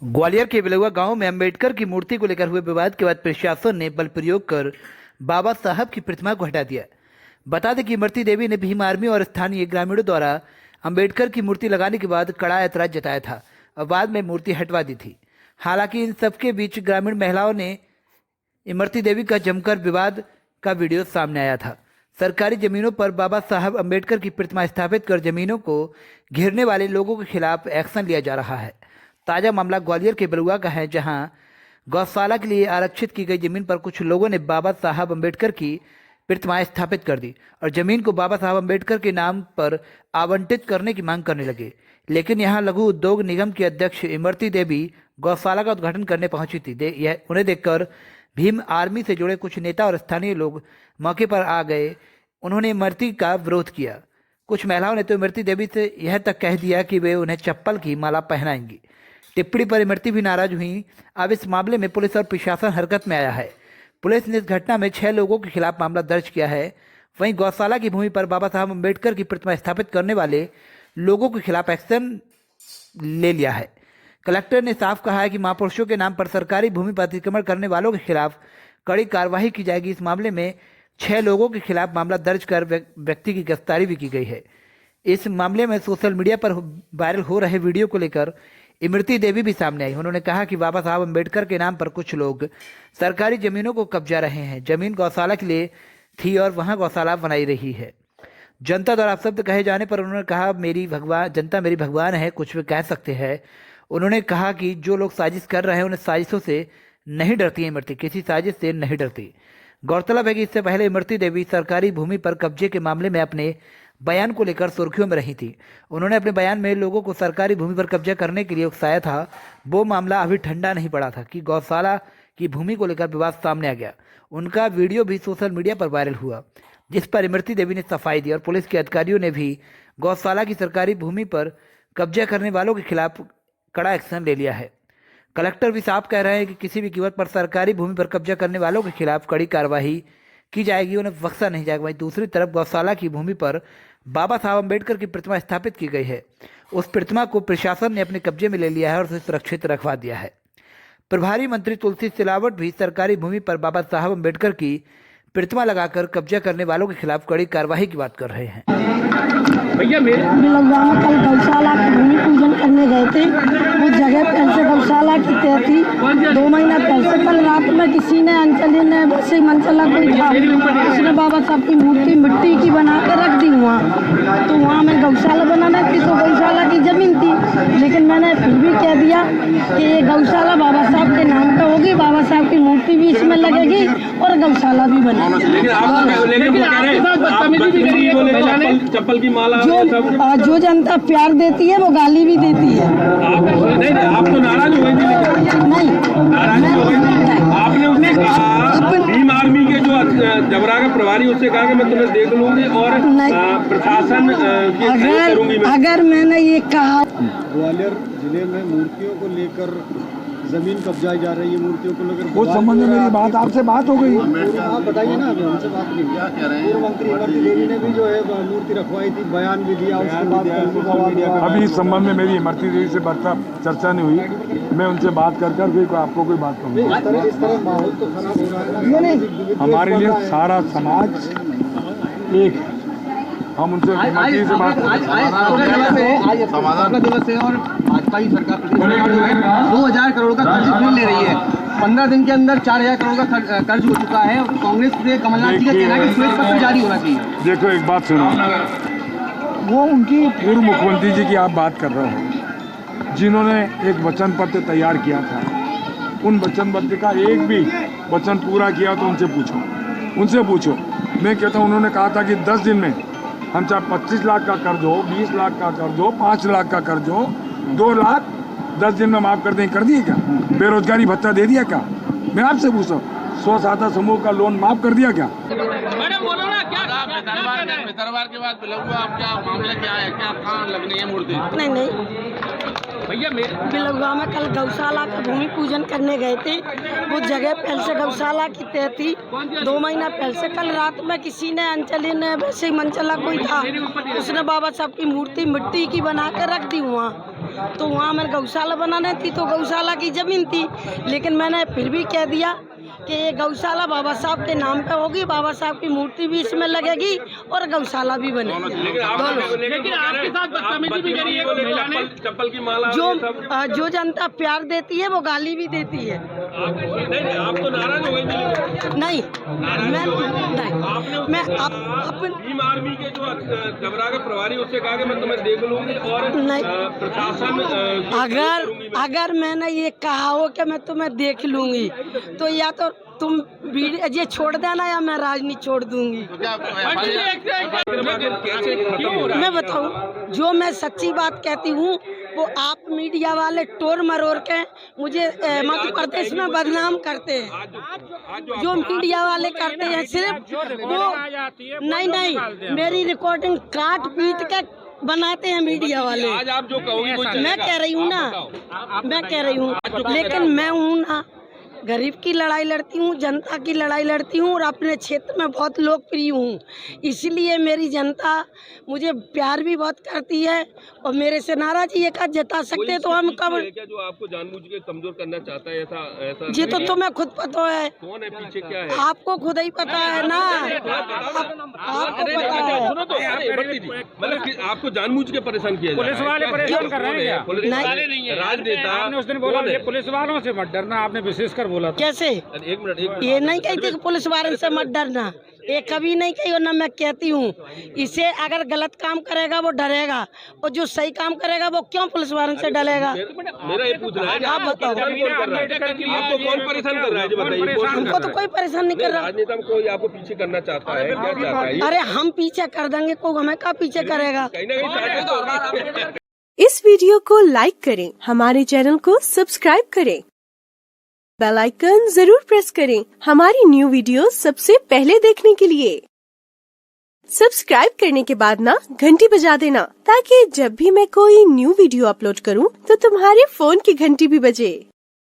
ग्वालियर के बिलुआ गांव में अंबेडकर की मूर्ति को लेकर हुए विवाद के बाद प्रशासन ने बल प्रयोग कर बाबा साहब की प्रतिमा को हटा दिया। बता दें कि इमरती देवी ने भीम आर्मी और स्थानीय ग्रामीणों द्वारा अंबेडकर की मूर्ति लगाने के बाद कड़ा ऐतराज जताया था और बाद में मूर्ति हटवा दी थी। हालांकि इन सबके बीच ग्रामीण महिलाओं ने इमरती देवी का जमकर विवाद का वीडियो सामने आया था। सरकारी जमीनों पर बाबा साहब अंबेडकर की प्रतिमा स्थापित कर जमीनों को घेरने वाले लोगों के खिलाफ एक्शन लिया जा रहा है। ताज़ा मामला ग्वालियर के बलुआ का है, जहां गौशाला के लिए आरक्षित की गई जमीन पर कुछ लोगों ने बाबा साहब अंबेडकर की प्रतिमा स्थापित कर दी और जमीन को बाबा साहब अंबेडकर के नाम पर आवंटित करने की मांग करने लगे। लेकिन यहां लघु उद्योग निगम की अध्यक्ष इमरती देवी गौशाला का उद्घाटन करने पहुंची थी। उन्हें देखकर भीम आर्मी से जुड़े कुछ नेता और स्थानीय लोग मौके पर आ गए। उन्होंने इमरती का विरोध किया। कुछ महिलाओं ने तो इमरती देवी से यह तक कह दिया कि वे उन्हें चप्पल की माला पहनाएंगी। टिप्पणी पर इमरती भी नाराज हुई। अब इस मामले में पुलिस और प्रशासन हरकत में आया है। पुलिस ने इस घटना में 6 लोगों के खिलाफ मामला दर्ज किया है। वहीं गौशाला की भूमि पर बाबा साहब अंबेडकर की प्रतिमा स्थापित करने वाले लोगों के खिलाफ एक्शन ले लिया है। कलेक्टर ने साफ कहा है कि महापुरुषों के नाम पर सरकारी भूमि पर अतिक्रमण करने वालों के खिलाफ कड़ी कार्रवाई की जाएगी। इस मामले में 6 लोगों के खिलाफ मामला दर्ज कर व्यक्ति की गिरफ्तारी भी की गई है। इस मामले में सोशल मीडिया पर वायरल हो रहे वीडियो को लेकर इमरती देवी भी सामने आई। उन्होंने कहा कि बाबा साहब अंबेडकर के नाम पर कुछ लोग सरकारी जमीनों को कब्जा रहे हैं। जमीन गौशाला के लिए थी और वहां गौशाला बनाई रही है। जनता द्वारा शब्द कहे जाने पर उन्होंने कहा, जनता मेरी भगवान है, कुछ भी कह सकते हैं। उन्होंने कहा कि जो लोग साजिश कर रहे हैं उन्हें साजिशों से नहीं डरती है इमरती, किसी साजिश से नहीं डरती। गौरतलब है कि इससे पहले इमरती देवी सरकारी भूमि पर कब्जे के मामले में अपने बयान को लेकर सुर्खियों में रही थी। उन्होंने अपने बयान में लोगों को सरकारी भूमि पर कब्जा करने के लिए उकसाया था। वो मामला अभी ठंडा नहीं पड़ा था कि गौशाला की भूमि को लेकर विवाद सामने आ गया। उनका वीडियो भी सोशल मीडिया पर वायरल हुआ, जिस पर इमरती देवी ने सफाई दी और पुलिस के अधिकारियों ने भी गौशाला की सरकारी भूमि पर कब्जा करने वालों के खिलाफ कड़ा एक्शन ले लिया है। कलेक्टर भी साफ कह रहे हैं कि किसी भी कीमत पर सरकारी भूमि पर कब्जा करने वालों के खिलाफ कड़ी कार्रवाई की जाएगी, उन्हें बख्शा नहीं जाएगा। वहीं दूसरी तरफ गौशाला की भूमि पर बाबा साहब अंबेडकर की प्रतिमा स्थापित की गई है। उस प्रतिमा को प्रशासन ने अपने कब्जे में ले लिया है और उसे सुरक्षित रखवा दिया है। प्रभारी मंत्री तुलसी सिलावट भी सरकारी भूमि पर बाबा साहब अंबेडकर की प्रतिमा लगाकर कब्जा करने वालों के खिलाफ कड़ी कार्रवाई की बात कर रहे हैं। भैया मेरे कल गौशाला की भूमि पूजन करने गए थे। उस जगह पर से गौशाला की तय थी 2 महीना पहले से। कल रात में किसी ने अंचली ने वैसे मंचला कोई था, उसने बाबा साहब की मूर्ति मिट्टी की बना के रख दी वहाँ। तो वहाँ मैं गौशाला बनाना थी, तो गौशाला की जमीन थी, लेकिन मैंने फिर भी कह दिया कि ये गौशाला बाबा साहब के नाम पे होगी, बाबा साहब की मूर्ति भी इसमें लगेगी और गौशाला भी बनेगी। चप्पल की माला जो जनता प्यार देती है वो गाली भी देती है। आप तो नाराज हो गई थी? नहीं, आपने उसने कहा भीम आर्मी के जो जबरा का प्रभारी, उससे कहा कि मैं तुम्हें देख लूंगी और प्रशासन करूंगी। अगर मैंने ये कहा, ग्वालियर जिले में मूर्तियों को लेकर जमीन कब्जाई जा रही है, मूर्तियों को लेकर उस संबंध में मेरी बात आपसे बात हो गई। आप बताइए ना, हमसे बात नहीं। क्या कह रहे हैं? पूर्व मंत्री इमरती देवी ने भी जो है मूर्ति रखवाई थी, बयान भी दिया, अभी इस संबंध में मेरी इमरती देवी से चर्चा नहीं हुई। मैं उनसे बात कर फिर आपको कोई बात कहूँगा। इस तरह माहौल तो खराब हो रहा है। हमारे लिए सारा समाज एक है। हम उनसे इमरती से बात समाधान दिवस है और भाजपा की सरकार 2000 करोड़ का कर्ज फिर ले रही है। 15 दिन के अंदर 4000 करोड़ का कर्ज हो चुका है। कांग्रेस से कमलनाथ जी का कहना है कि श्वेत पत्र जारी होना चाहिए। देखो एक बात सुनो, वो उनकी पूर्व मुख्यमंत्री जी की आप बात कर रहे हो, जिन्होंने एक वचन पत्र तैयार किया था। उन वचन पत्र का एक भी वचन पूरा किया तो उनसे पूछो। मैं कहता हूँ, उन्होंने कहा था कि 10 दिन में हम चाहे 25 लाख का कर्ज हो, 20 लाख का कर्ज हो, 5 लाख का कर्ज हो, 2 लाख 10 दिन में माफ कर दें। कर दिए क्या? बेरोजगारी भत्ता दे दिया क्या? मैं आपसे पूछता हूँ, स्व-सहायता समूह का लोन माफ कर दिया क्या? मैडम बोलो ना, क्या दरबार के बाद बिलुआ, आप क्या मामला क्या है? क्या कहाँ लगनी है मूर्ति? नहीं भैया मेरे बिलौगा में कल गौशाला का भूमि पूजन करने गए थे। वो जगह पहले से गौशाला की तय थी 2 महीना पहले से। कल रात में किसी ने अंचली ने वैसे ही मंचला कोई था, उसने बाबा साहब की मूर्ति मिट्टी की बना के रख दी वहाँ। तो वहाँ मैंने गौशाला बनाने थी तो गौशाला की जमीन थी, लेकिन मैंने फिर भी कह दिया कि ये गौशाला बाबा साहब के नाम पे होगी, बाबा साहब की मूर्ति भी इसमें लगेगी और गौशाला भी बनेगी। लेकिन आपके साथ बदतमीजी भी करी है, चप्पल की माला जो जनता प्यार देती है वो गाली भी देती है। नहीं आप तो नाराज हो गई नहीं मैं अपन भीम आर्मी के जो जबरा के प्रभारी उससे कहा कि मैं तुम्हें देख लूंगी और नहीं। प्रशासन अगर मैंने ये कहा हो कि मैं तुम्हें देख लूंगी तो या तो तुम ये छोड़ देना या मैं राजनीति छोड़ दूंगी। मैं बताऊं, जो मैं सच्ची बात कहती हूँ वो आप मीडिया वाले टोर मरोड़ के मुझे मध्य प्रदेश में बदनाम करते हैं। जो मीडिया वाले करते हैं सिर्फ वो नहीं मेरी रिकॉर्डिंग काट पीट के बनाते हैं मीडिया वाले। आज आप जो कहोगी मैं कह रही हूँ ना, मैं कह रही हूँ, लेकिन मैं हूँ ना गरीब की लड़ाई लड़ती हूँ, जनता की लड़ाई लड़ती हूँ और अपने क्षेत्र में बहुत लोकप्रिय हूँ। इसलिए मेरी जनता मुझे प्यार भी बहुत करती है और मेरे से नाराजी एक आध जता सकते हैं तो हम कब क्या जो आपको जानबूझ के कमजोर करना चाहता है ऐसा ये तो तुम्हें खुद पता है। कौन है पीछे क्या है आपको खुद ही पता है ना, आपको पता है। सुनो तो मतलब कि आपको जानबूझ के परेशान किया पुलिस वाले परेशान कर रहे हैं क्या? नहीं राजनेता आपने उस दिन बोला ये पुलिस वालों से मत डरना, आपने विशेषकर बोला था। कैसे? एक मिनट ये नहीं कहती कि पुलिस वाले से मत डरना, ये कभी नहीं कही और ना मैं कहती हूँ। इसे अगर गलत काम करेगा वो डरेगा और जो सही काम करेगा वो क्यों पुलिस वाले से डरेगा? मेरा ये पूछना है आप बताओ, आपको कौन परेशान कर रहा है बताइए। हमको तो कोई परेशान नहीं कर रहा। राजनेता में कोई आपको पीछे करना चाहता है, क्या चाहता है? अरे हम पीछे कर देंगे, कोई हमें क्या पीछे करेगा? कहीं ना कहीं ताकत तो इस वीडियो को लाइक करें, हमारे चैनल को सब्सक्राइब करें, बेल आइकन जरूर प्रेस करें हमारी न्यू वीडियो सबसे पहले देखने के लिए। सब्सक्राइब करने के बाद ना घंटी बजा देना ताकि जब भी मैं कोई न्यू वीडियो अपलोड करूं तो तुम्हारे फोन की घंटी भी बजे।